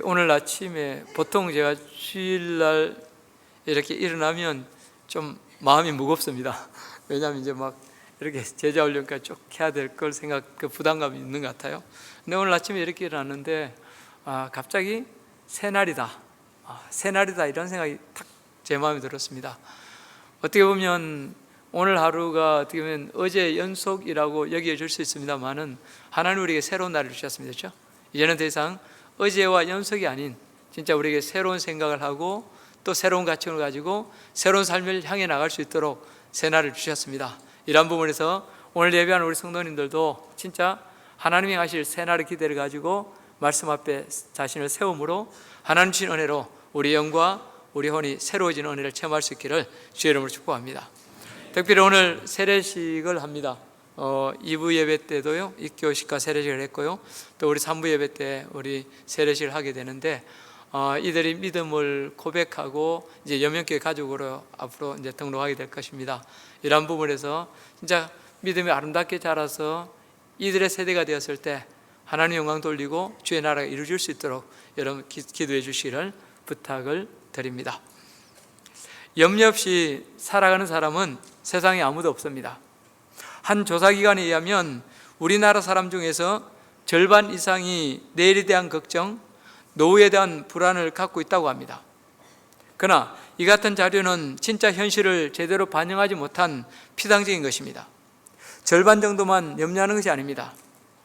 오늘 아침에 보통 제가 주일날 이렇게 일어나면 좀 마음이 무겁습니다. 왜냐하면 이제 막 이렇게 제자 훈련까지 쭉 해야 될 걸 그 부담감이 있는 것 같아요. 근데 오늘 아침에 이렇게 일어났는데 갑자기 새날이다, 새날이다 이런 생각이 탁 제 마음에 들었습니다. 어떻게 보면 오늘 하루가 어떻게 보면 어제 연속이라고 여겨질 수 있습니다만은 하나님 우리에게 새로운 날을 주셨습니다. 그렇죠? 이제는 더 이상 어제와 연속이 아닌 진짜 우리에게 새로운 생각을 하고 또 새로운 가치관을 가지고 새로운 삶을 향해 나갈 수 있도록 새 날을 주셨습니다. 이런 부분에서 오늘 예배하는 우리 성도님들도 진짜 하나님이 하실 새 날의 기대를 가지고 말씀 앞에 자신을 세움으로 하나님 주신 은혜로 우리 영과 우리 혼이 새로워지는 은혜를 체험할 수 있기를 주의 이름으로 축복합니다. 특별히 오늘 세례식을 합니다. 2부 예배 때도요 입교식과 세례식을 했고요, 또 우리 3부 예배 때 우리 세례식을 하게 되는데 이들이 믿음을 고백하고 이제 여명교회 가족으로 앞으로 이제 등록하게 될 것입니다. 이러한 부분에서 진짜 믿음이 아름답게 자라서 이들의 세대가 되었을 때 하나님 영광 돌리고 주의 나라가 이루어질 수 있도록 여러분 기도해 주시기를 부탁을 드립니다. 염려 없이 살아가는 사람은 세상에 아무도 없습니다. 한 조사기관에 의하면 우리나라 사람 중에서 절반 이상이 내일에 대한 걱정, 노후에 대한 불안을 갖고 있다고 합니다. 그러나 이 같은 자료는 진짜 현실을 제대로 반영하지 못한 피상적인 것입니다. 절반 정도만 염려하는 것이 아닙니다.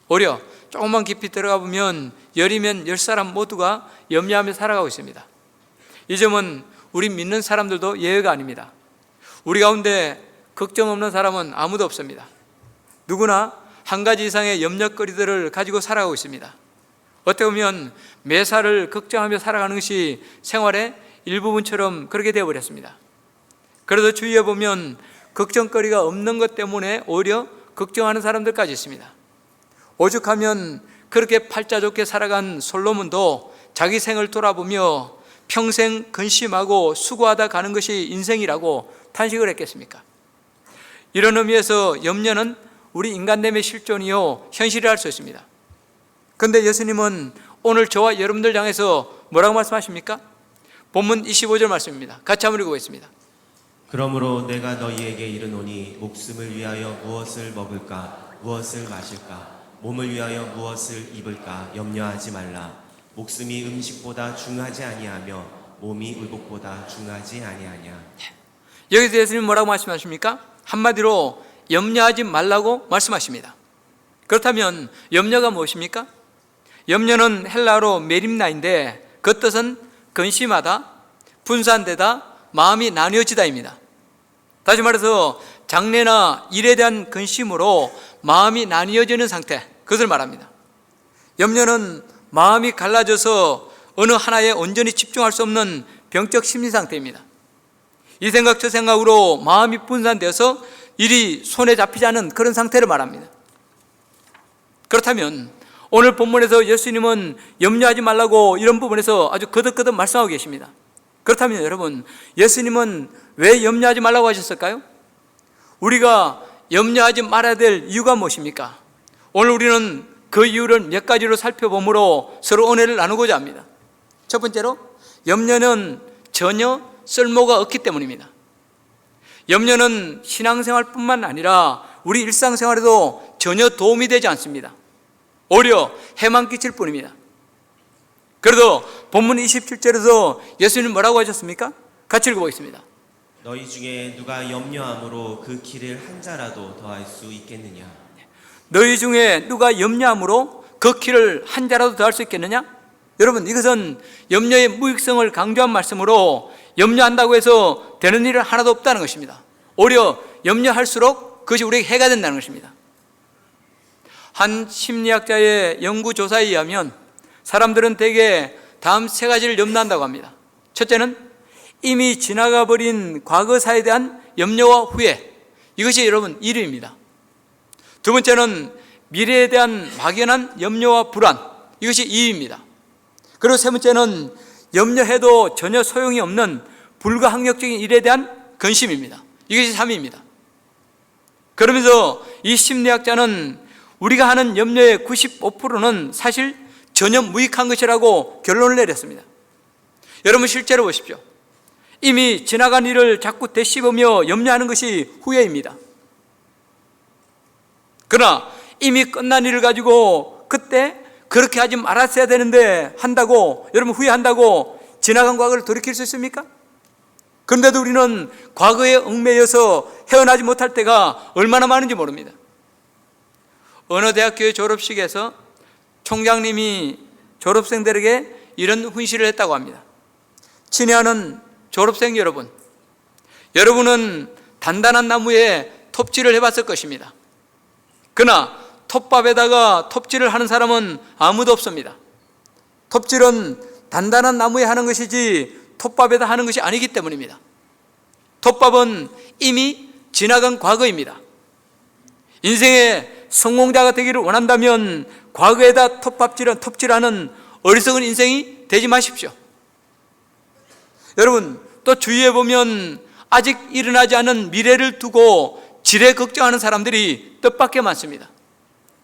오히려 조금만 깊이 들어가 보면 10이면 10사람 모두가 염려하며 살아가고 있습니다. 이 점은 우리 믿는 사람들도 예외가 아닙니다. 우리 가운데 걱정 없는 사람은 아무도 없습니다. 누구나 한 가지 이상의 염려거리들을 가지고 살아가고 있습니다. 어떻게 보면 매사를 걱정하며 살아가는 것이 생활의 일부분처럼 그렇게 되어버렸습니다. 그래도 주위에 보면 걱정거리가 없는 것 때문에 오히려 걱정하는 사람들까지 있습니다. 오죽하면 그렇게 팔자 좋게 살아간 솔로몬도 자기 생을 돌아보며 평생 근심하고 수고하다 가는 것이 인생이라고 탄식을 했겠습니까? 이런 의미에서 염려는 우리 인간됨의 실존이요 현실이라 할 수 있습니다. 그런데 예수님은 오늘 저와 여러분들 향해서 뭐라고 말씀하십니까? 본문 25절 말씀입니다. 같이 한번 읽어보겠습니다. 그러므로 내가 너희에게 이르노니 목숨을 위하여 무엇을 먹을까 무엇을 마실까 몸을 위하여 무엇을 입을까 염려하지 말라. 목숨이 음식보다 중하지 아니하며 몸이 의복보다 중하지 아니하냐. 여기서 예수님은 뭐라고 말씀하십니까? 한마디로 염려하지 말라고 말씀하십니다. 그렇다면 염려가 무엇입니까? 염려는 헬라어로 메림나인데 그 뜻은 근심하다, 분산되다, 마음이 나뉘어지다입니다. 다시 말해서 장래나 일에 대한 근심으로 마음이 나뉘어지는 상태, 그것을 말합니다. 염려는 마음이 갈라져서 어느 하나에 온전히 집중할 수 없는 병적 심리 상태입니다. 이 생각 저 생각으로 마음이 분산되어서 일이 손에 잡히지 않은 그런 상태를 말합니다. 그렇다면 오늘 본문에서 예수님은 염려하지 말라고 이런 부분에서 아주 거듭거듭 말씀하고 계십니다. 그렇다면 여러분, 예수님은 왜 염려하지 말라고 하셨을까요? 우리가 염려하지 말아야 될 이유가 무엇입니까? 오늘 우리는 그 이유를 몇 가지로 살펴보므로 서로 은혜를 나누고자 합니다. 첫 번째로, 염려는 전혀 쓸모가 없기 때문입니다. 염려는 신앙생활뿐만 아니라 우리 일상생활에도 전혀 도움이 되지 않습니다. 오히려 해만 끼칠 뿐입니다. 그래도 본문 27절에서 예수님 뭐라고 하셨습니까? 같이 읽어보겠습니다. 너희 중에 누가 염려함으로 그 길을 한 자라도 더할 수 있겠느냐. 너희 중에 누가 염려함으로 그 길을 한 자라도 더할 수 있겠느냐? 여러분, 이것은 염려의 무익성을 강조한 말씀으로 염려한다고 해서 되는 일은 하나도 없다는 것입니다. 오히려 염려할수록 그것이 우리에게 해가 된다는 것입니다. 한 심리학자의 연구조사에 의하면 사람들은 대개 다음 세 가지를 염려한다고 합니다. 첫째는 이미 지나가 버린 과거사에 대한 염려와 후회, 이것이 여러분 1위입니다. 두 번째는 미래에 대한 막연한 염려와 불안, 이것이 2위입니다. 그리고 세 번째는 염려해도 전혀 소용이 없는 불가항력적인 일에 대한 근심입니다. 이것이 3위입니다. 그러면서 이 심리학자는 우리가 하는 염려의 95%는 사실 전혀 무익한 것이라고 결론을 내렸습니다. 여러분 실제로 보십시오. 이미 지나간 일을 자꾸 되씹으며 염려하는 것이 후회입니다. 그러나 이미 끝난 일을 가지고 그때 그렇게 하지 말았어야 되는데 한다고, 여러분 후회한다고 지나간 과거를 돌이킬 수 있습니까? 그런데도 우리는 과거에 얽매여서 헤어나지 못할 때가 얼마나 많은지 모릅니다. 어느 대학교의 졸업식에서 총장님이 졸업생들에게 이런 훈시를 했다고 합니다. 친애하는 졸업생 여러분, 여러분은 단단한 나무에 톱질을 해봤을 것입니다. 그러나 톱밥에다가 톱질을 하는 사람은 아무도 없습니다. 톱질은 단단한 나무에 하는 것이지 톱밥에다 하는 것이 아니기 때문입니다. 톱밥은 이미 지나간 과거입니다. 인생의 성공자가 되기를 원한다면 과거에다 톱질하는 어리석은 인생이 되지 마십시오. 여러분, 또 주위에 보면 아직 일어나지 않은 미래를 두고 지레 걱정하는 사람들이 뜻밖의 많습니다.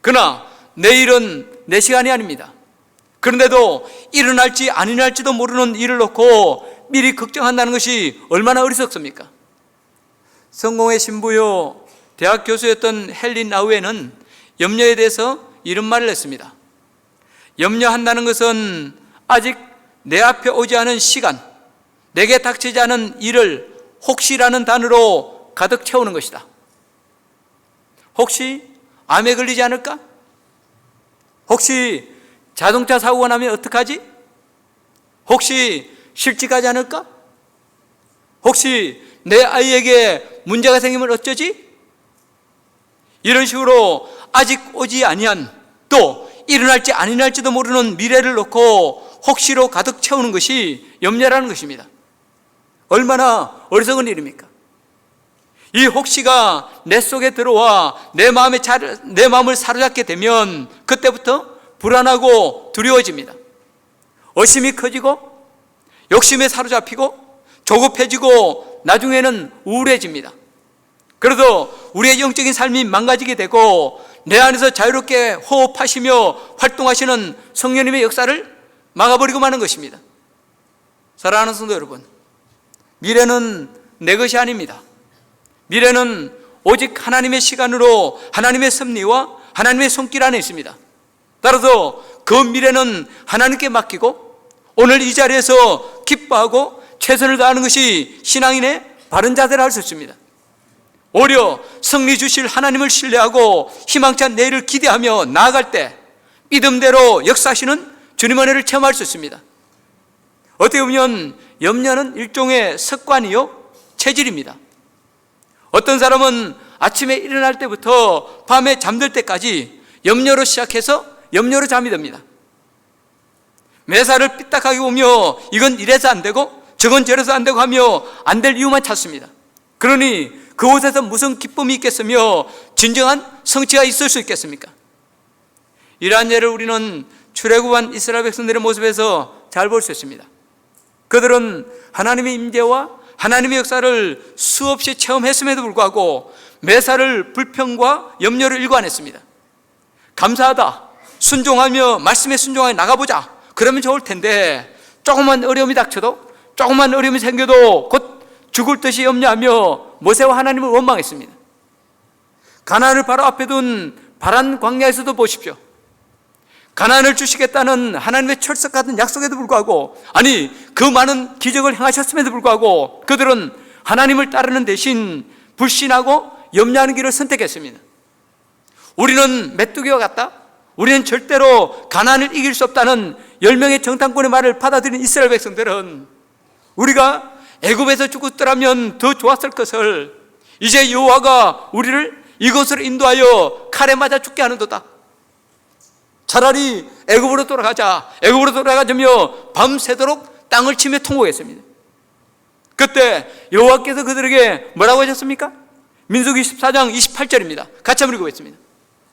그러나 내일은 내 시간이 아닙니다. 그런데도 일어날지 안 일어날지도 모르는 일을 놓고 미리 걱정한다는 것이 얼마나 어리석습니까? 성공의 신부요 대학 교수였던 헬린 라우에는 염려에 대해서 이런 말을 했습니다. 염려한다는 것은 아직 내 앞에 오지 않은 시간, 내게 닥치지 않은 일을 혹시라는 단어로 가득 채우는 것이다. 혹시 암에 걸리지 않을까? 혹시 자동차 사고가 나면 어떡하지? 혹시 실직하지 않을까? 혹시 내 아이에게 문제가 생기면 어쩌지? 이런 식으로 아직 오지 아니한, 또 일어날지 안 일어날지도 모르는 미래를 놓고 혹시로 가득 채우는 것이 염려라는 것입니다. 얼마나 어리석은 일입니까? 이 혹시가 내 속에 들어와 내 마음을 사로잡게 되면 그때부터 불안하고 두려워집니다. 의심이 커지고 욕심에 사로잡히고 조급해지고 나중에는 우울해집니다. 그래서 우리의 영적인 삶이 망가지게 되고 내 안에서 자유롭게 호흡하시며 활동하시는 성령님의 역사를 막아버리고 마는 것입니다. 사랑하는 성도 여러분, 미래는 내 것이 아닙니다. 미래는 오직 하나님의 시간으로 하나님의 섭리와 하나님의 손길 안에 있습니다. 따라서 그 미래는 하나님께 맡기고 오늘 이 자리에서 기뻐하고 최선을 다하는 것이 신앙인의 바른 자세를 할 수 있습니다. 오히려 승리 주실 하나님을 신뢰하고 희망찬 내일을 기대하며 나아갈 때 믿음대로 역사하시는 주님의 은혜를 체험할 수 있습니다. 어떻게 보면 염려는 일종의 습관이요 체질입니다. 어떤 사람은 아침에 일어날 때부터 밤에 잠들 때까지 염려로 시작해서 염려로 잠이 듭니다. 매사를 삐딱하게 보며 이건 이래서 안 되고 저건 저래서 안 되고 하며 안 될 이유만 찾습니다. 그러니 그곳에서 무슨 기쁨이 있겠으며 진정한 성취가 있을 수 있겠습니까? 이러한 예를 우리는 출애굽한 이스라엘 백성들의 모습에서 잘 볼 수 있습니다. 그들은 하나님의 임재와 하나님의 역사를 수없이 체험했음에도 불구하고 매사를 불평과 염려를 일관했습니다. 감사하다, 순종하며 말씀에 순종하여 나가보자, 그러면 좋을 텐데 조금만 어려움이 닥쳐도, 조금만 어려움이 생겨도 곧 죽을 듯이 염려하며 모세와 하나님을 원망했습니다. 가나안을 바로 앞에 둔 바란 광야에서도 보십시오. 가나안을 주시겠다는 하나님의 철석 같은 약속에도 불구하고, 아니 그 많은 기적을 행하셨음에도 불구하고 그들은 하나님을 따르는 대신 불신하고 염려하는 길을 선택했습니다. 우리는 메뚜기와 같다, 우리는 절대로 가나안을 이길 수 없다는 10명의 정탐꾼의 말을 받아들인 이스라엘 백성들은 우리가 애굽에서 죽었더라면 더 좋았을 것을 이제 여호와가 우리를 이곳으로 인도하여 칼에 맞아 죽게 하는도다, 차라리 애굽으로 돌아가자며 밤새도록 땅을 치며 통곡했습니다. 그때 여호와께서 그들에게 뭐라고 하셨습니까? 민수기 14장 28절입니다. 같이 한번 읽어보겠습니다.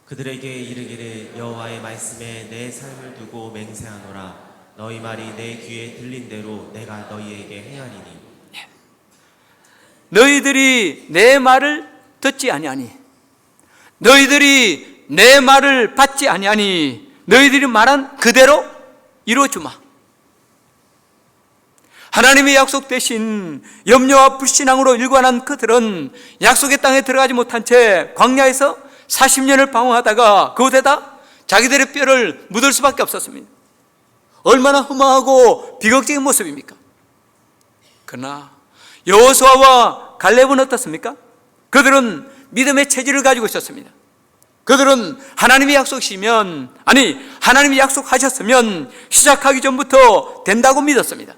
그들에게 이르기를 여호와의 말씀에 내 삶을 두고 맹세하노라. 너희 말이 내 귀에 들린 대로 내가 너희에게 행하리니. 너희들이 내 말을 듣지 아니하니, 너희들이 내 말을 받지 아니하니, 너희들이 말한 그대로 이루어주마. 하나님의 약속 대신 염려와 불신앙으로 일관한 그들은 약속의 땅에 들어가지 못한 채 광야에서 40년을 방황하다가 그곳에다 자기들의 뼈를 묻을 수밖에 없었습니다. 얼마나 허망하고 비극적인 모습입니까? 그러나 여호수아와 갈렙은 어떻습니까? 그들은 믿음의 체질을 가지고 있었습니다. 그들은 하나님이 약속이시면, 아니 하나님이 약속하셨으면 시작하기 전부터 된다고 믿었습니다.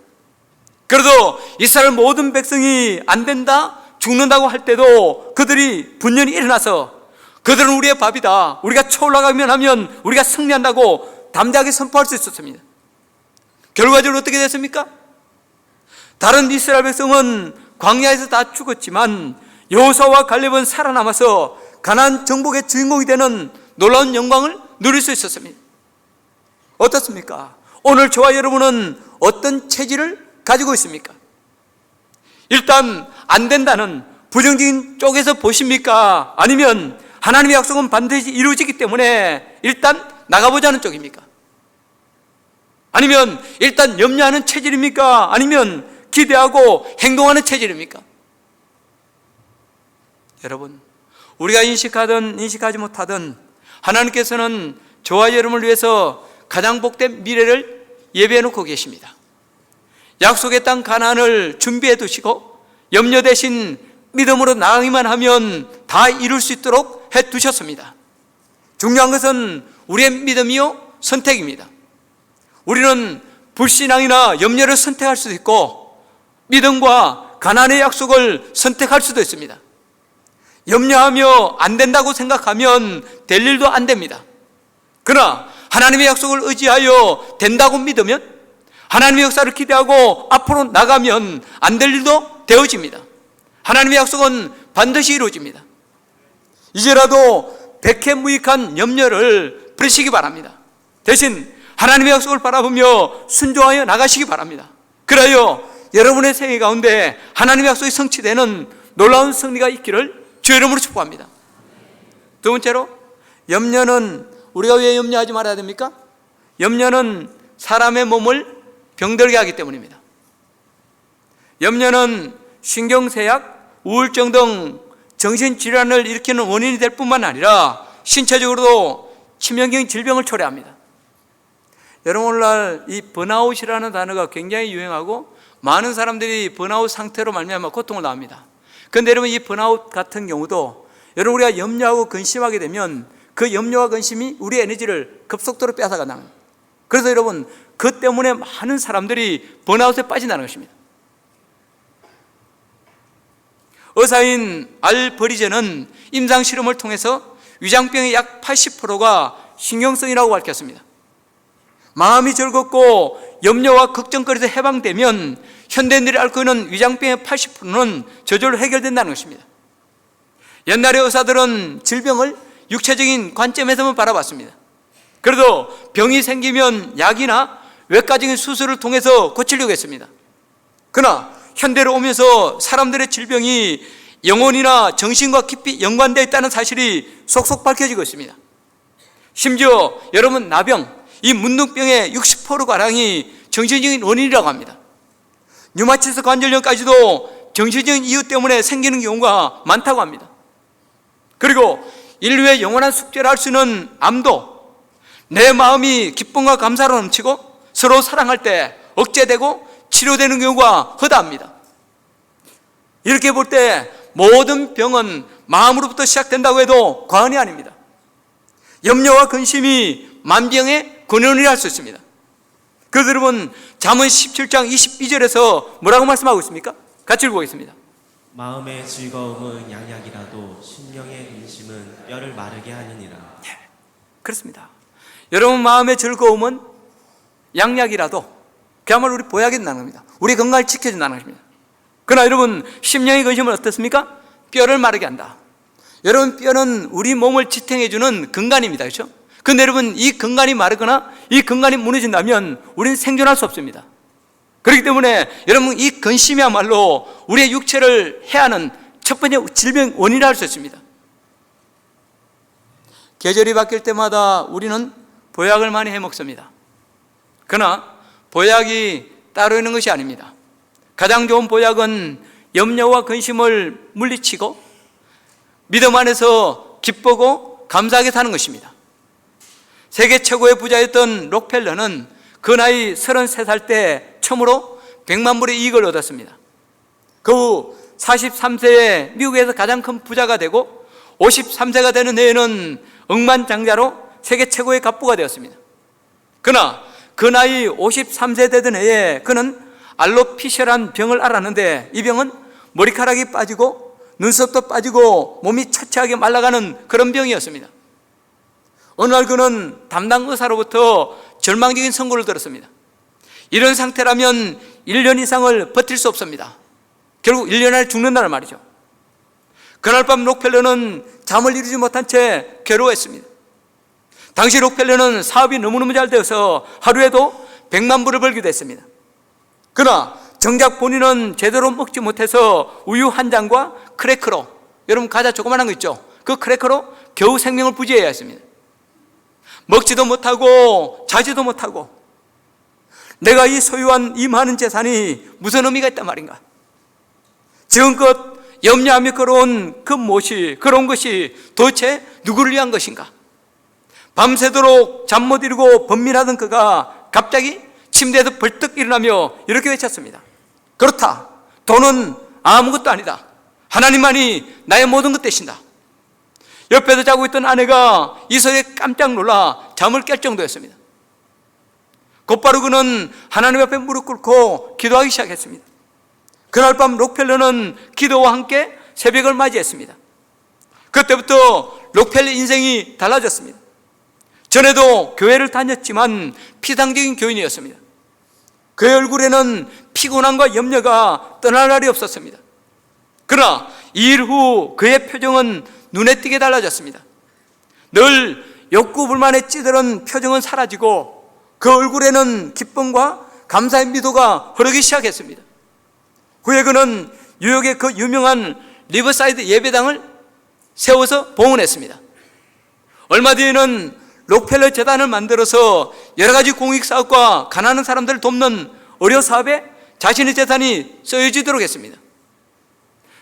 그래도 이스라엘 모든 백성이 안 된다, 죽는다고 할 때도 그들이 분연히 일어나서 그들은 우리의 밥이다, 우리가 쳐올라가면 하면 우리가 승리한다고 담대하게 선포할 수 있었습니다. 결과적으로 어떻게 됐습니까? 다른 이스라엘 백성은 광야에서 다 죽었지만 여호수아와 갈렙은 살아남아서 가나안 정복의 주인공이 되는 놀라운 영광을 누릴 수 있었습니다. 어떻습니까? 오늘 저와 여러분은 어떤 체질을 가지고 있습니까? 일단 안 된다는 부정적인 쪽에서 보십니까? 아니면 하나님의 약속은 반드시 이루어지기 때문에 일단 나가보자는 쪽입니까? 아니면 일단 염려하는 체질입니까? 아니면 기대하고 행동하는 체질입니까? 여러분, 우리가 인식하든 인식하지 못하든 하나님께서는 저와 여러분을 위해서 가장 복된 미래를 예비해 놓고 계십니다. 약속의 땅 가나안을 준비해 두시고 염려 대신 믿음으로 나가기만 하면 다 이룰 수 있도록 해 두셨습니다. 중요한 것은 우리의 믿음이요 선택입니다. 우리는 불신앙이나 염려를 선택할 수도 있고 믿음과 가나안의 약속을 선택할 수도 있습니다. 염려하며 안 된다고 생각하면 될 일도 안 됩니다. 그러나 하나님의 약속을 의지하여 된다고 믿으면, 하나님의 역사를 기대하고 앞으로 나가면 안 될 일도 되어집니다. 하나님의 약속은 반드시 이루어집니다. 이제라도 백해무익한 염려를 버리시기 바랍니다. 대신 하나님의 약속을 바라보며 순종하여 나가시기 바랍니다. 그래야 여러분의 생애 가운데 하나님의 약속이 성취되는 놀라운 승리가 있기를 주의 이름으로 축복합니다. 두 번째로, 염려는 우리가 왜 염려하지 말아야 됩니까? 염려는 사람의 몸을 병들게 하기 때문입니다. 염려는 신경쇠약, 우울증 등 정신질환을 일으키는 원인이 될 뿐만 아니라 신체적으로도 치명적인 질병을 초래합니다. 여러분, 오늘날 이 번아웃이라는 단어가 굉장히 유행하고 많은 사람들이 번아웃 상태로 말미암아 고통을 당합니다. 그런데 여러분, 이 번아웃 같은 경우도 여러분 우리가 염려하고 근심하게 되면 그 염려와 근심이 우리의 에너지를 급속도로 빼앗아가는 거예요. 그래서 여러분, 그 때문에 많은 사람들이 번아웃에 빠진다는 것입니다. 의사인 알 버리제는 임상 실험을 통해서 위장병의 약 80%가 신경성이라고 밝혔습니다. 마음이 즐겁고 염려와 걱정거리에서 해방되면 현대인들이 앓고 있는 위장병의 80%는 저절로 해결된다는 것입니다. 옛날의 의사들은 질병을 육체적인 관점에서만 바라봤습니다. 그래도 병이 생기면 약이나 외과적인 수술을 통해서 고치려고 했습니다. 그러나 현대로 오면서 사람들의 질병이 영혼이나 정신과 깊이 연관되어 있다는 사실이 속속 밝혀지고 있습니다. 심지어 여러분, 나병, 이 문둥병의 60%가량이 정신적인 원인이라고 합니다. 류마티스 관절염까지도 정신적인 이유 때문에 생기는 경우가 많다고 합니다. 그리고 인류의 영원한 숙제를 할 수 있는 암도 내 마음이 기쁨과 감사로 넘치고 서로 사랑할 때 억제되고 치료되는 경우가 허다합니다. 이렇게 볼 때 모든 병은 마음으로부터 시작된다고 해도 과언이 아닙니다. 염려와 근심이 만병의 근원이라 할 수 있습니다. 그래서 여러분, 잠언 17장 22절에서 뭐라고 말씀하고 있습니까? 같이 읽어보겠습니다. 마음의 즐거움은 양약이라도 심령의 근심은 뼈를 마르게 하느니라. 그렇습니다. 여러분, 마음의 즐거움은 양약이라도 그야말로 우리 보약이 된다는 겁니다. 우리 건강을 지켜준다는 것입니다. 그러나 여러분, 심령의 근심은 어떻습니까? 뼈를 마르게 한다. 여러분, 뼈는 우리 몸을 지탱해주는 근간입니다. 그렇죠? 그런데 여러분, 이 근간이 마르거나 이 근간이 무너진다면 우리는 생존할 수 없습니다. 그렇기 때문에 여러분, 이 근심이야말로 우리의 육체를 해하는 첫 번째 질병 원인이라 할 수 있습니다. 계절이 바뀔 때마다 우리는 보약을 많이 해먹습니다. 그러나 보약이 따로 있는 것이 아닙니다. 가장 좋은 보약은 염려와 근심을 물리치고 믿음 안에서 기쁘고 감사하게 사는 것입니다. 세계 최고의 부자였던 록펠러는 그 나이 33살 때 처음으로 100만 불의 이익을 얻었습니다. 그 후 43세에 미국에서 가장 큰 부자가 되고 53세가 되는 해에는 억만장자로 세계 최고의 갑부가 되었습니다. 그러나 그 나이 53세 되던 해에 그는 알로피시아라는 병을 앓았는데 이 병은 머리카락이 빠지고 눈썹도 빠지고 몸이 처치하게 말라가는 그런 병이었습니다. 어느 날 그는 담당 의사로부터 절망적인 선고를 들었습니다. 이런 상태라면 1년 이상을 버틸 수 없습니다. 결국 1년 안에 죽는다는 말이죠. 그날 밤 록펠러는 잠을 이루지 못한 채 괴로워했습니다. 당시 록펠러는 사업이 너무너무 잘 되어서 하루에도 100만 불을 벌기도 했습니다. 그러나 정작 본인은 제대로 먹지 못해서 우유 한 잔과 크래커로, 여러분 과자 조그만한 거 있죠? 그 크래커로 겨우 생명을 부지해야 했습니다. 먹지도 못하고 자지도 못하고 내가 이 소유한 이 많은 재산이 무슨 의미가 있단 말인가? 지금껏 염려하며 걸어온 그 무엇이, 그런 것이 도대체 누구를 위한 것인가? 밤새도록 잠 못 이루고 번민하던 그가 갑자기 침대에서 벌떡 일어나며 이렇게 외쳤습니다. 그렇다. 돈은 아무것도 아니다. 하나님만이 나의 모든 것 되신다. 옆에서 자고 있던 아내가 이 소리에 깜짝 놀라 잠을 깰 정도였습니다. 곧바로 그는 하나님 앞에 무릎 꿇고 기도하기 시작했습니다. 그날 밤 록펠러는 기도와 함께 새벽을 맞이했습니다. 그때부터 록펠러 인생이 달라졌습니다. 전에도 교회를 다녔지만 피상적인 교인이었습니다. 그의 얼굴에는 피곤함과 염려가 떠날 날이 없었습니다. 그러나 2일 후 그의 표정은 눈에 띄게 달라졌습니다. 늘 욕구 불만에 찌들은 표정은 사라지고 그 얼굴에는 기쁨과 감사의 미도가 흐르기 시작했습니다. 후에 그는 뉴욕의 그 유명한 리버사이드 예배당을 세워서 봉헌했습니다. 얼마 뒤에는 록펠러 재단을 만들어서 여러 가지 공익사업과 가난한 사람들을 돕는 의료사업에 자신의 재산이 쓰여지도록 했습니다.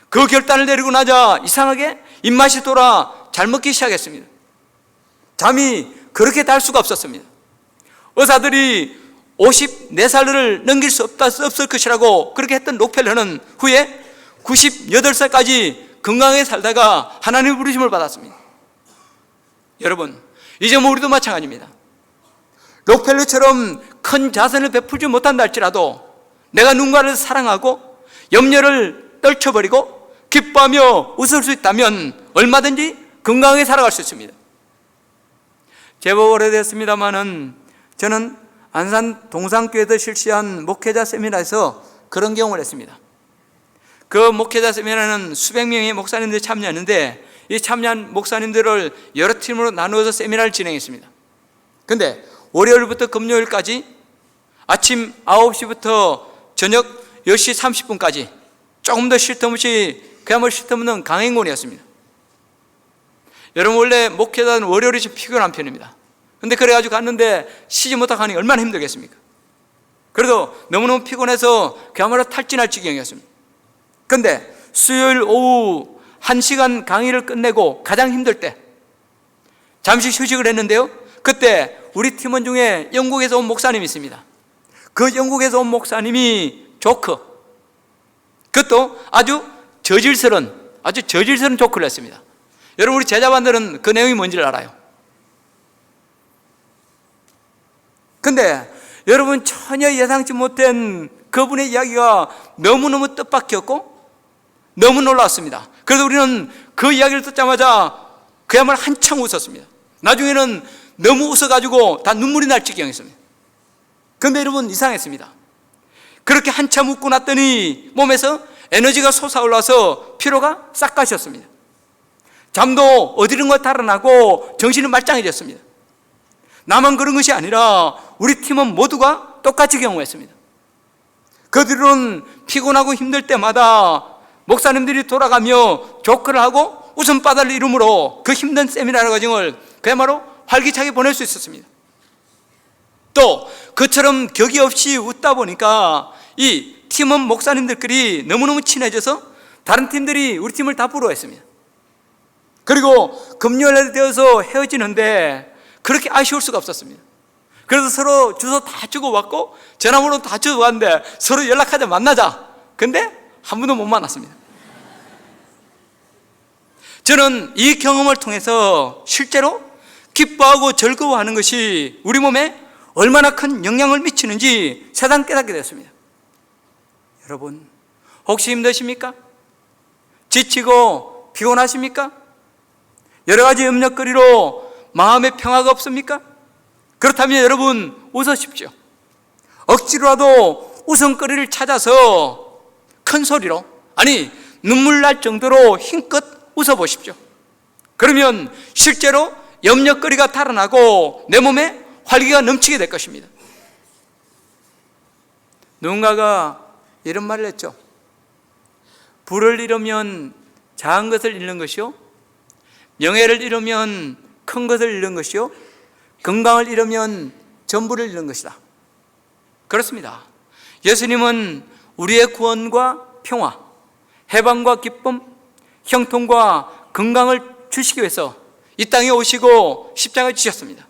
그 결단을 내리고 나자 이상하게 입맛이 돌아 잘 먹기 시작했습니다. 잠이 그렇게 달 수가 없었습니다. 의사들이 54살을 넘길 수 없을 것이라고 그렇게 했던 록펠러는 후에 98살까지 건강하게 살다가 하나님의 부르심을 받았습니다. 여러분, 이제 우리도 마찬가지입니다. 록펠러처럼 큰 자선을 베풀지 못한다 할지라도 내가 누군가를 사랑하고 염려를 떨쳐버리고 기뻐하며 웃을 수 있다면 얼마든지 건강하게 살아갈 수 있습니다. 제법 오래됐습니다마는 저는 안산 동산교회에서 실시한 목회자 세미나에서 그런 경험을 했습니다. 그 목회자 세미나는 수백 명의 목사님들이 참여했는데 이 참여한 목사님들을 여러 팀으로 나누어서 세미나를 진행했습니다. 그런데 월요일부터 금요일까지 아침 9시부터 저녁 10시 30분까지 조금 더 쉴 틈 없이 그야말로 쉴 틈 없는 강행군이었습니다. 여러분, 원래 목회자는 월요일이 좀 피곤한 편입니다. 근데 그래가지고 갔는데 쉬지 못하고 하니 얼마나 힘들겠습니까? 그래도 너무너무 피곤해서 그야말로 탈진할 지경이었습니다. 그런데 수요일 오후 1시간 강의를 끝내고 가장 힘들 때 잠시 휴식을 했는데요, 그때 우리 팀원 중에 영국에서 온 목사님이 있습니다. 그 영국에서 온 목사님이 조크, 그것도 아주 저질스러운 조크를 했습니다. 여러분, 우리 제자반들은 그 내용이 뭔지를 알아요. 근데 여러분, 전혀 예상치 못한 그분의 이야기가 너무너무 뜻밖이었고 너무 놀라웠습니다. 그래서 우리는 그 이야기를 듣자마자 그야말로 한참 웃었습니다. 나중에는 너무 웃어가지고 다 눈물이 날 지경이었습니다. 그런데 여러분, 이상했습니다. 그렇게 한참 웃고 났더니 몸에서 에너지가 솟아올라서 피로가 싹 가셨습니다. 잠도 어디론가 달아나고 정신이 말짱해졌습니다. 나만 그런 것이 아니라 우리 팀은 모두가 똑같이 경험했습니다. 그 뒤로는 피곤하고 힘들 때마다 목사님들이 돌아가며 조크를 하고 웃음바다를 이루므로 그 힘든 세미나 과정을 그야말로 활기차게 보낼 수 있었습니다. 또 그처럼 격이 없이 웃다 보니까 이 팀원 목사님들끼리 너무너무 친해져서 다른 팀들이 우리 팀을 다 부러워했습니다. 그리고 금요일에 되어서 헤어지는데 그렇게 아쉬울 수가 없었습니다. 그래서 서로 주소 다 주고받고 전화번호 다 주고받는데 서로 연락하자, 만나자. 근데 한 번도 못 만났습니다. 저는 이 경험을 통해서 실제로 기뻐하고 즐거워하는 것이 우리 몸에 얼마나 큰 영향을 미치는지 새삼 깨닫게 되었습니다. 여러분, 혹시 힘드십니까? 지치고 피곤하십니까? 여러 가지 염려거리로 마음의 평화가 없습니까? 그렇다면 여러분 웃으십시오. 억지로라도 웃음거리를 찾아서 큰 소리로, 아니 눈물 날 정도로 힘껏 웃어보십시오. 그러면 실제로 염려거리가 달아나고 내 몸에 활기가 넘치게 될 것입니다. 누군가가 이런 말을 했죠. 부를 잃으면 작은 것을 잃는 것이요, 명예를 잃으면 큰 것을 잃는 것이요, 건강을 잃으면 전부를 잃는 것이다. 그렇습니다. 예수님은 우리의 구원과 평화, 해방과 기쁨, 형통과 건강을 주시기 위해서 이 땅에 오시고 십자가에 지셨습니다.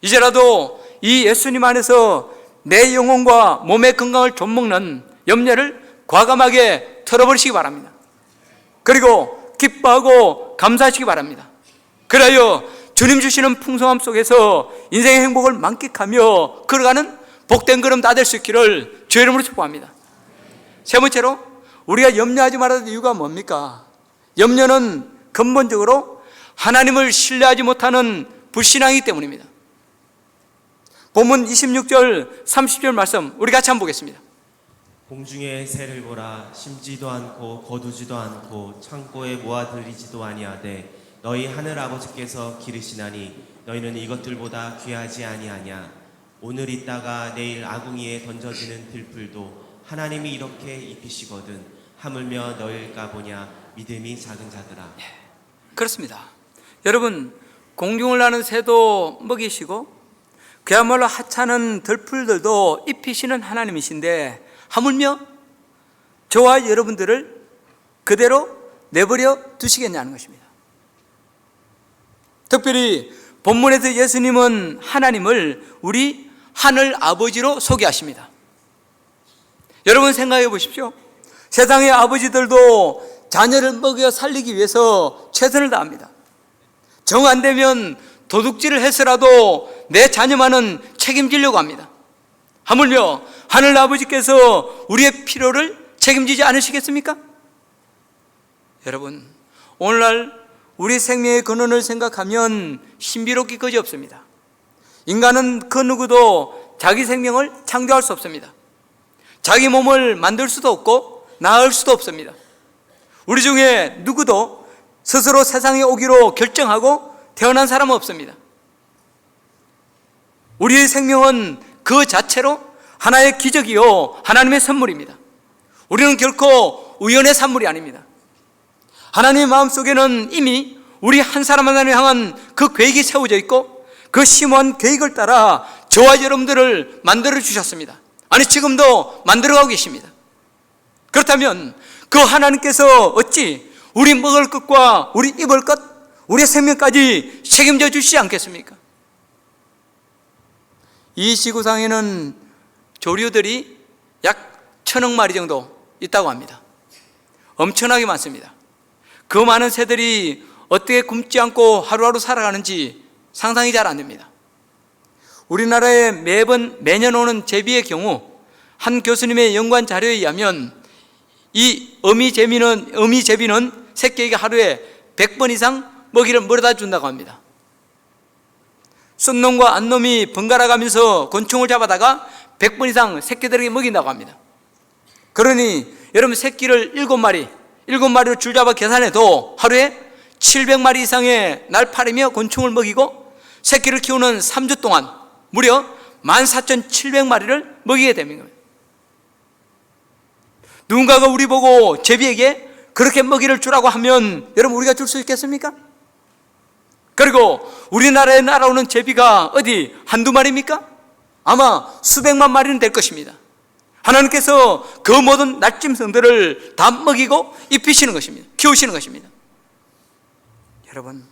이제라도 이 예수님 안에서 내 영혼과 몸의 건강을 좀먹는 염려를 과감하게 털어버리시기 바랍니다. 그리고 기뻐하고 감사하시기 바랍니다. 그래야 주님 주시는 풍성함 속에서 인생의 행복을 만끽하며 걸어가는 복된 걸음 다 될 수 있기를 주의 이름으로 축복합니다. 세 번째로 우리가 염려하지 말아야 될 이유가 뭡니까? 염려는 근본적으로 하나님을 신뢰하지 못하는 불신앙이기 때문입니다. 본문 26절 30절 말씀 우리 같이 한번 보겠습니다. 공중의 새를 보라. 심지도 않고 거두지도 않고 창고에 모아들이지도 아니하되 너희 하늘 아버지께서 기르시나니 너희는 이것들보다 귀하지 아니하냐. 오늘 있다가 내일 아궁이에 던져지는 들풀도 하나님이 이렇게 입히시거든 하물며 너희일까 보냐. 믿음이 작은 자들아. 그렇습니다. 여러분, 공중을 나는 새도 먹이시고 그야말로 하찮은 들풀들도 입히시는 하나님이신데 하물며 저와 여러분들을 그대로 내버려 두시겠냐는 것입니다. 특별히 본문에서 예수님은 하나님을 우리 하늘 아버지로 소개하십니다. 여러분 생각해 보십시오. 세상의 아버지들도 자녀를 먹여 살리기 위해서 최선을 다합니다. 정 안 되면 도둑질을 해서라도 내 자녀만은 책임지려고 합니다. 하물며 하늘 아버지께서 우리의 필요를 책임지지 않으시겠습니까? 여러분, 오늘날 우리 생명의 근원을 생각하면 신비롭기 그지없습니다. 인간은 그 누구도 자기 생명을 창조할 수 없습니다. 자기 몸을 만들 수도 없고 낳을 수도 없습니다. 우리 중에 누구도 스스로 세상에 오기로 결정하고 태어난 사람은 없습니다. 우리의 생명은 그 자체로 하나의 기적이요 하나님의 선물입니다. 우리는 결코 우연의 산물이 아닙니다. 하나님의 마음속에는 이미 우리 한 사람 한 사람을 향한 그 계획이 세워져 있고 그 심오한 계획을 따라 저와 여러분들을 만들어 주셨습니다. 아니 지금도 만들어가고 계십니다. 그렇다면 그 하나님께서 어찌 우리 먹을 것과 우리 입을 것, 우리의 생명까지 책임져 주시지 않겠습니까? 이 지구상에는 조류들이 약 1000억 마리 정도 있다고 합니다. 엄청나게 많습니다. 그 많은 새들이 어떻게 굶지 않고 하루하루 살아가는지 상상이 잘 안 됩니다. 우리나라에 매년 오는 제비의 경우 한 교수님의 연구한 자료에 의하면 이 어미제비는 새끼에게 하루에 100번 이상 먹이를 물어다 준다고 합니다. 쏜놈과 안놈이 번갈아 가면서 곤충을 잡아다가 100번 이상 새끼들에게 먹인다고 합니다. 그러니 여러분 새끼를 7마리로 줄 잡아 계산해도 하루에 700마리 이상의 날파리며 곤충을 먹이고 새끼를 키우는 3주 동안 무려 14,700마리를 먹이게 되는 겁니다. 누군가가 우리 보고 제비에게 그렇게 먹이를 주라고 하면 여러분 우리가 줄 수 있겠습니까? 그리고 우리나라에 날아오는 제비가 어디 한두 마리입니까? 아마 수백만 마리는 될 것입니다. 하나님께서 그 모든 날짐승들을 다 먹이고 입히시는 것입니다. 키우시는 것입니다. 여러분,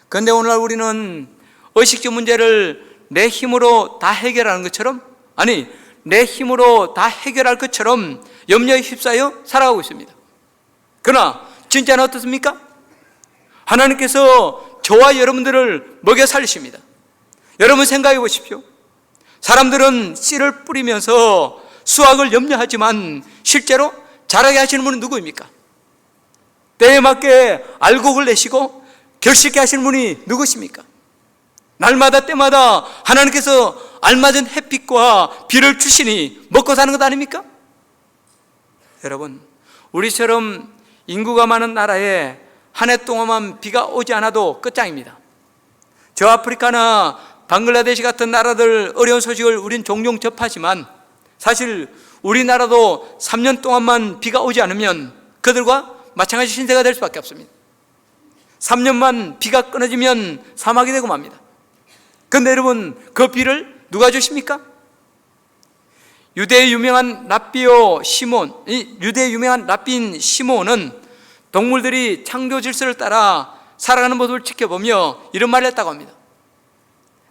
그런데 오늘날 우리는 의식주 문제를 내 힘으로 다 해결하는 것처럼, 아니 내 힘으로 다 해결할 것처럼 염려에 휩싸여 살아가고 있습니다. 그러나 진짜는 어떻습니까? 하나님께서 저와 여러분들을 먹여 살리십니다. 여러분 생각해 보십시오. 사람들은 씨를 뿌리면서 수확을 염려하지만 실제로 자라게 하시는 분은 누구입니까? 때에 맞게 알곡을 내시고 결실케 하시는 분이 누구십니까? 날마다 때마다 하나님께서 알맞은 햇빛과 비를 주시니 먹고 사는 것 아닙니까? 여러분, 우리처럼 인구가 많은 나라에 한 해 동안만 비가 오지 않아도 끝장입니다. 저 아프리카나 방글라데시 같은 나라들 어려운 소식을 우린 종종 접하지만 사실 우리나라도 3년 동안만 비가 오지 않으면 그들과 마찬가지 신세가 될 수밖에 없습니다. 3년만 비가 끊어지면 사막이 되고 맙니다. 그런데 여러분, 그 비를 누가 주십니까? 유대의 유명한 랍비인 시몬은 동물들이 창조 질서를 따라 살아가는 모습을 지켜보며 이런 말을 했다고 합니다.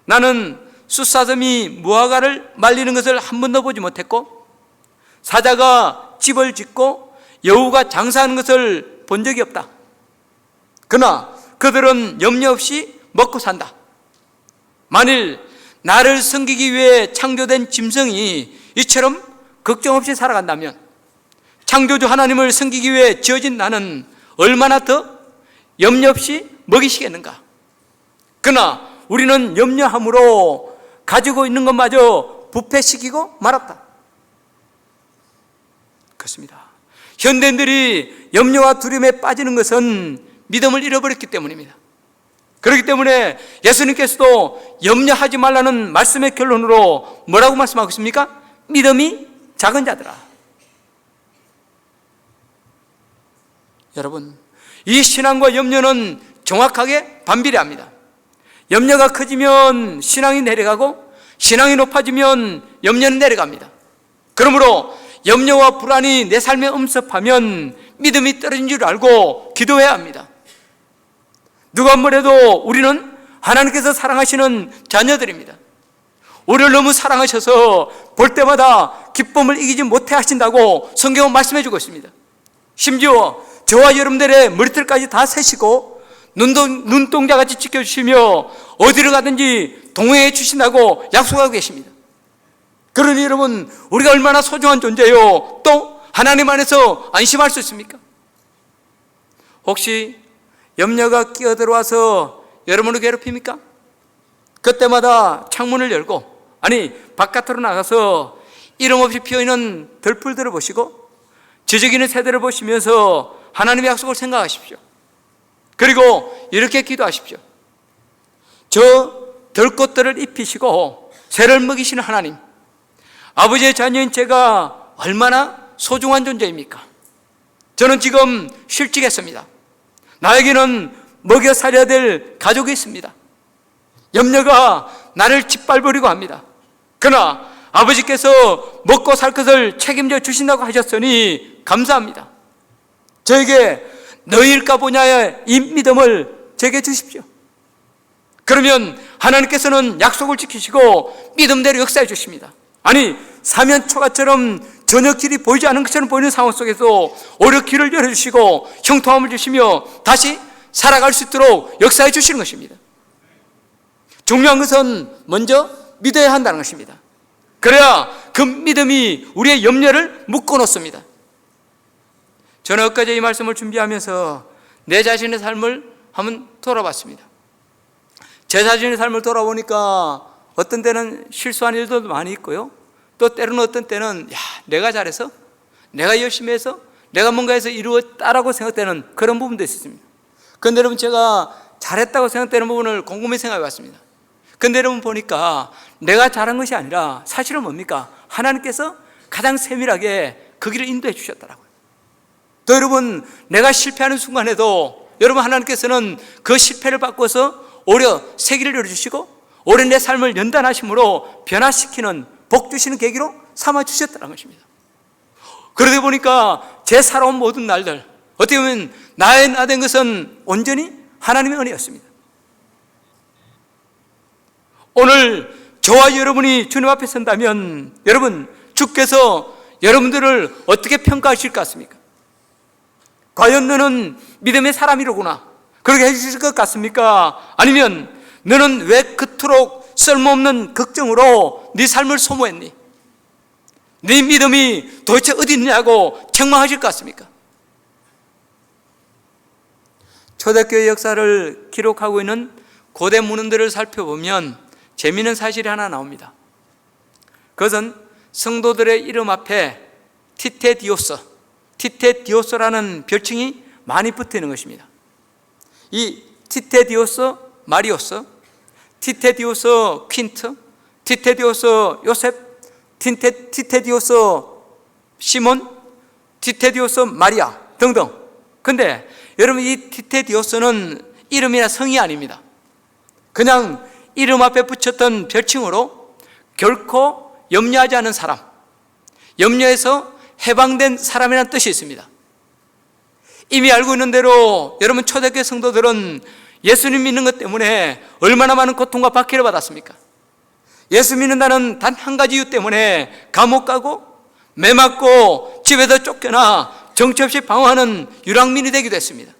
나는 숫사슴이 무화과를 말리는 것을 한 번도 보지 못했고 사자가 집을 짓고 여우가 장사하는 것을 본 적이 없다. 그러나 그들은 염려 없이 먹고 산다. 만일 나를 섬기기 위해 창조된 짐승이 이처럼 걱정 없이 살아간다면 창조주 하나님을 섬기기 위해 지어진 나는 얼마나 더 염려 없이 먹이시겠는가. 그러나 우리는 염려함으로 가지고 있는 것마저 부패시키고 말았다. 그렇습니다. 현대인들이 염려와 두려움에 빠지는 것은 믿음을 잃어버렸기 때문입니다. 그렇기 때문에 예수님께서도 염려하지 말라는 말씀의 결론으로 뭐라고 말씀하고 있습니까? 믿음이 작은 자들아. 여러분, 이 신앙과 염려는 정확하게 반비례합니다. 염려가 커지면 신앙이 내려가고 신앙이 높아지면 염려는 내려갑니다. 그러므로 염려와 불안이 내 삶에 엄습하면 믿음이 떨어진 줄 알고 기도해야 합니다. 누가 뭐래도 우리는 하나님께서 사랑하시는 자녀들입니다. 우리를 너무 사랑하셔서 볼 때마다 기쁨을 이기지 못해 하신다고 성경은 말씀해 주고 있습니다. 심지어 저와 여러분들의 머리털까지 다 세시고 눈동자같이 지켜주시며 어디를 가든지 동행해 주신다고 약속하고 계십니다. 그러니 여러분, 우리가 얼마나 소중한 존재요, 또 하나님 안에서 안심할 수 있습니까? 혹시 염려가 끼어들어와서 여러분을 괴롭힙니까? 그때마다 창문을 열고, 아니 바깥으로 나가서 이름 없이 피어있는 들풀들을 보시고 지저귀는 새들을 보시면서 하나님의 약속을 생각하십시오. 그리고 이렇게 기도하십시오. 저 들꽃들을 입히시고 새를 먹이시는 하나님, 아버지의 자녀인 제가 얼마나 소중한 존재입니까? 저는 지금 실직했습니다. 나에게는 먹여 살려야 될 가족이 있습니다. 염려가 나를 짓밟으려고 합니다. 그러나 아버지께서 먹고 살 것을 책임져 주신다고 하셨으니 감사합니다. 저에게 너희일까 보냐의 이 믿음을 제게 주십시오. 그러면 하나님께서는 약속을 지키시고 믿음대로 역사해 주십니다. 아니, 사면초가처럼 전혀 길이 보이지 않은 것처럼 보이는 상황 속에서 오히려 길을 열어주시고 형통함을 주시며 다시 살아갈 수 있도록 역사해 주시는 것입니다. 중요한 것은 먼저 믿어야 한다는 것입니다. 그래야 그 믿음이 우리의 염려를 묶어놓습니다. 저는 엊그제 이 말씀을 준비하면서 내 자신의 삶을 한번 돌아봤습니다. 제 자신의 삶을 돌아보니까 어떤 때는 실수한 일도 많이 있고요, 또 때로는 어떤 때는 내가 잘해서, 내가 열심히 해서, 내가 뭔가 해서 이루었다라고 생각되는 그런 부분도 있었습니다. 그런데 여러분, 제가 잘했다고 생각되는 부분을 곰곰이 생각해 봤습니다. 그런데 여러분 보니까 내가 잘한 것이 아니라 사실은 뭡니까? 하나님께서 가장 세밀하게 그 길을 인도해 주셨더라고요. 또 여러분, 내가 실패하는 순간에도 여러분 하나님께서는 그 실패를 바꿔서 오히려 새 길을 열어주시고 오랜 내 삶을 연단하심으로 변화시키는 복 주시는 계기로 삼아주셨다는 것입니다. 그러다 보니까 제 살아온 모든 날들, 어떻게 보면 나의 나 된 것은 온전히 하나님의 은혜였습니다. 오늘 저와 여러분이 주님 앞에 선다면 여러분, 주께서 여러분들을 어떻게 평가하실 것 같습니까? 과연 너는 믿음의 사람이로구나, 그렇게 해주실 것 같습니까? 아니면 너는 왜 그토록 쓸모없는 걱정으로 네 삶을 소모했니? 네 믿음이 도대체 어디 있냐고 책망하실 것 같습니까? 초대교회 역사를 기록하고 있는 고대 문헌들을 살펴보면 재미있는 사실이 하나 나옵니다. 그것은 성도들의 이름 앞에 티테디오스라는 별칭이 많이 붙어 있는 것입니다. 이 티테디오스 마리오스, 티테디오스 퀸트, 티테디오스 요셉, 티테디오스 시몬, 티테디오스 마리아 등등. 근데 여러분, 이 티테디오스는 이름이나 성이 아닙니다. 그냥 이름 앞에 붙였던 별칭으로 결코 염려하지 않은 사람, 염려에서 해방된 사람이라는 뜻이 있습니다. 이미 알고 있는 대로 여러분, 초대교회 성도들은 예수님 믿는 것 때문에 얼마나 많은 고통과 박해를 받았습니까? 예수 믿는다는 단 한 가지 이유 때문에 감옥 가고 매 맞고 집에서 쫓겨나 정처 없이 방황하는 유랑민이 되기도 했습니다.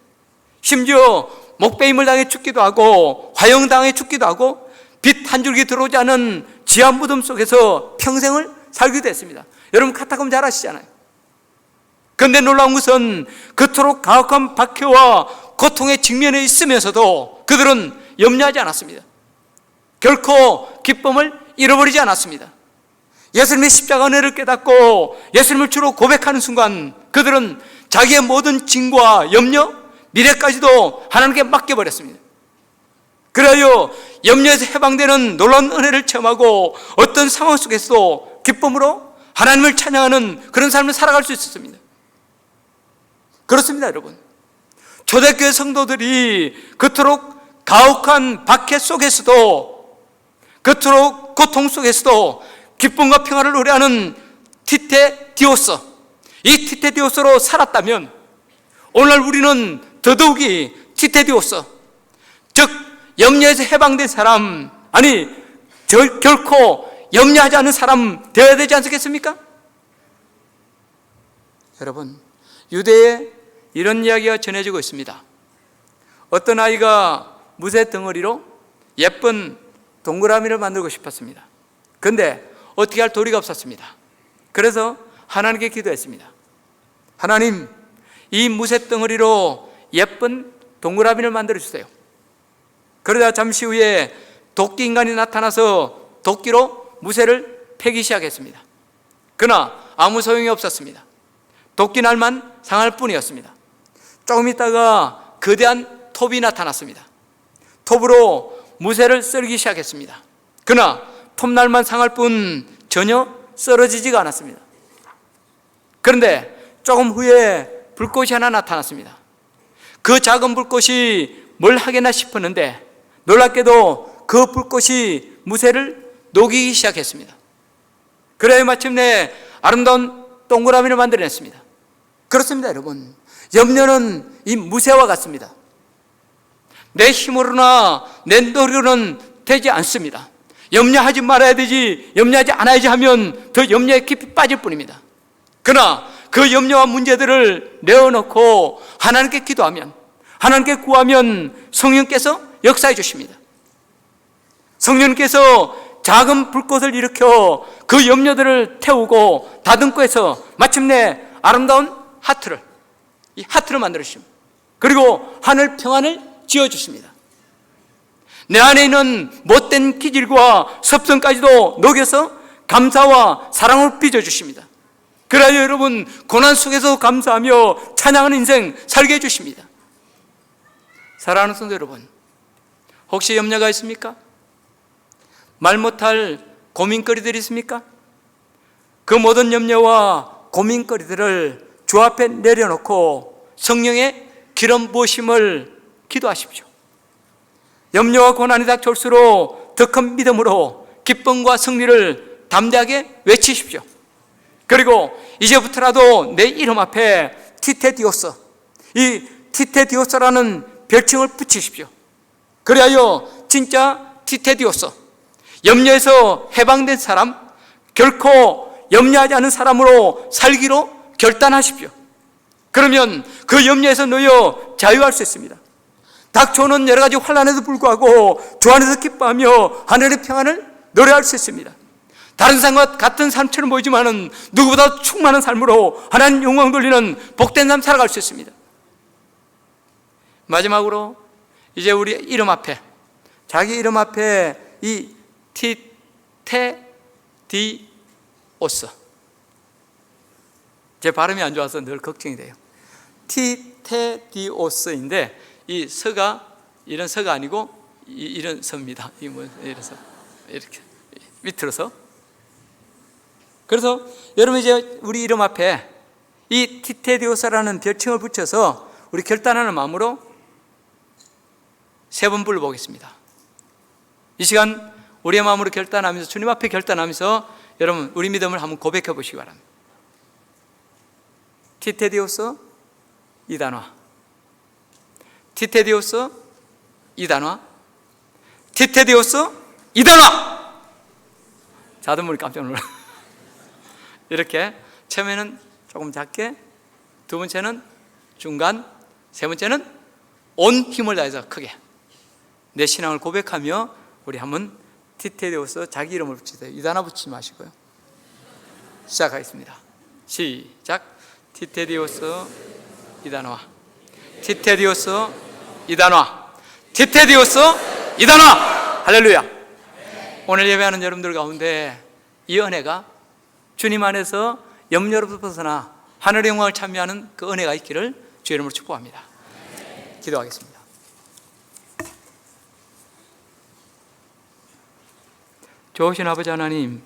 심지어 목베임을 당해 죽기도 하고 화형당해 죽기도 하고 빛 한 줄기 들어오지 않은 지하 무덤 속에서 평생을 살기도 했습니다. 여러분, 카타콤 잘 아시잖아요. 그런데 놀라운 것은 그토록 가혹한 박해와 고통에 직면해 있으면서도 그들은 염려하지 않았습니다. 결코 기쁨을 잃어버리지 않았습니다. 예수님의 십자가 은혜를 깨닫고 예수님을 주로 고백하는 순간 그들은 자기의 모든 짐과 염려, 미래까지도 하나님께 맡겨버렸습니다. 그래야 염려에서 해방되는 놀라운 은혜를 체험하고 어떤 상황 속에서도 기쁨으로 하나님을 찬양하는 그런 삶을 살아갈 수 있었습니다. 그렇습니다, 여러분. 초대교회 성도들이 그토록 가혹한 박해 속에서도, 그토록 고통 속에서도 기쁨과 평화를 노래하는 티테디오스, 이 티테디오스로 살았다면 오늘 우리는 더더욱이 티테디오스, 즉 염려에서 해방된 사람, 아니 결코 염려하지 않은 사람 되어야 되지 않겠습니까? 여러분, 유대에 이런 이야기가 전해지고 있습니다. 어떤 아이가 무쇠 덩어리로 예쁜 동그라미를 만들고 싶었습니다. 그런데 어떻게 할 도리가 없었습니다. 그래서 하나님께 기도했습니다. 하나님, 이 무쇠 덩어리로 예쁜 동그라미를 만들어 주세요. 그러다 잠시 후에 도끼 인간이 나타나서 도끼로 무쇠를 패기 시작했습니다. 그러나 아무 소용이 없었습니다. 도끼 날만 상할 뿐이었습니다. 조금 있다가 거대한 톱이 나타났습니다. 톱으로 무쇠를 썰기 시작했습니다. 그러나 톱날만 상할 뿐 전혀 썰어지지가 않았습니다. 그런데 조금 후에 불꽃이 하나 나타났습니다. 그 작은 불꽃이 뭘 하겠나 싶었는데 놀랍게도 그 불꽃이 무쇠를 녹이기 시작했습니다. 그래야 마침내 아름다운 동그라미를 만들어냈습니다. 그렇습니다, 여러분. 염려는 이 무쇠와 같습니다. 내 힘으로나 내 노력으로는 되지 않습니다. 염려하지 말아야 되지, 염려하지 않아야지 하면 더 염려에 깊이 빠질 뿐입니다. 그러나 그 염려와 문제들을 내어놓고 하나님께 기도하면, 하나님께 구하면 성령께서 역사해 주십니다. 성령께서 작은 불꽃을 일으켜 그 염려들을 태우고 다듬고 해서 마침내 아름다운 하트를, 이 하트를 만들어 주십니다. 그리고 하늘 평안을 지어주십니다. 내 안에 있는 못된 기질과 섭성까지도 녹여서 감사와 사랑을 빚어주십니다. 그래야 여러분, 고난 속에서 감사하며 찬양하는 인생 살게 해주십니다. 사랑하는 성도 여러분, 혹시 염려가 있습니까? 말 못할 고민거리들이 있습니까? 그 모든 염려와 고민거리들을 주 앞에 내려놓고 성령의 기름 부으심을 기도하십시오. 염려와 고난이 닥쳐올수록 더 큰 믿음으로 기쁨과 승리를 담대하게 외치십시오. 그리고 이제부터라도 내 이름 앞에 티테디오스, 이 티테디오스라는 별칭을 붙이십시오. 그리하여 진짜 티테디오스, 염려에서 해방된 사람, 결코 염려하지 않은 사람으로 살기로 결단하십시오. 그러면 그 염려에서 놓여 자유할 수 있습니다. 닥쳐오는 여러 가지 환난에도 불구하고 주 안에서 기뻐하며 하늘의 평안을 노래할 수 있습니다. 다른 사람과 같은 삶처럼 보이지만은 누구보다 충만한 삶으로 하나님 영광 돌리는 복된 삶 살아갈 수 있습니다. 마지막으로 이제 우리 이름 앞에, 자기 이름 앞에 이 티테디오스, 제 발음이 안 좋아서 늘 걱정이 돼요. 티테디오스인데 이 서가 이런 서가 아니고 이런 서입니다. 이 뭐 이래서 이렇게 밑으로 서. 그래서 여러분 이제 우리 이름 앞에 이 티테디오스라는 별칭을 붙여서 우리 결단하는 마음으로 세 번 불러보겠습니다. 이 시간 우리의 마음으로 결단하면서 주님 앞에 결단하면서 여러분 우리 믿음을 한번 고백해 보시기 바랍니다. 티테디오스 이단화, 티테디오스 이단화, 티테디오스 이단화. 자동문이 깜짝 놀라. 이렇게 처음에는 조금 작게, 두 번째는 중간, 세 번째는 온 힘을 다해서 크게 내 신앙을 고백하며 우리 한번 티테디오스 자기 이름을 붙이세요. 이단화 붙이지 마시고요. 시작하겠습니다. 시작. 티테디오스 이단화, 티테디오스 이단화, 티테디오스 이단화. 할렐루야. 오늘 예배하는 여러분들 가운데 이 은혜가 주님 안에서 염려로부터 벗어나 하늘의 영광을 참여하는 그 은혜가 있기를 주의 이름으로 축복합니다. 기도하겠습니다. 좋으신 아버지 하나님,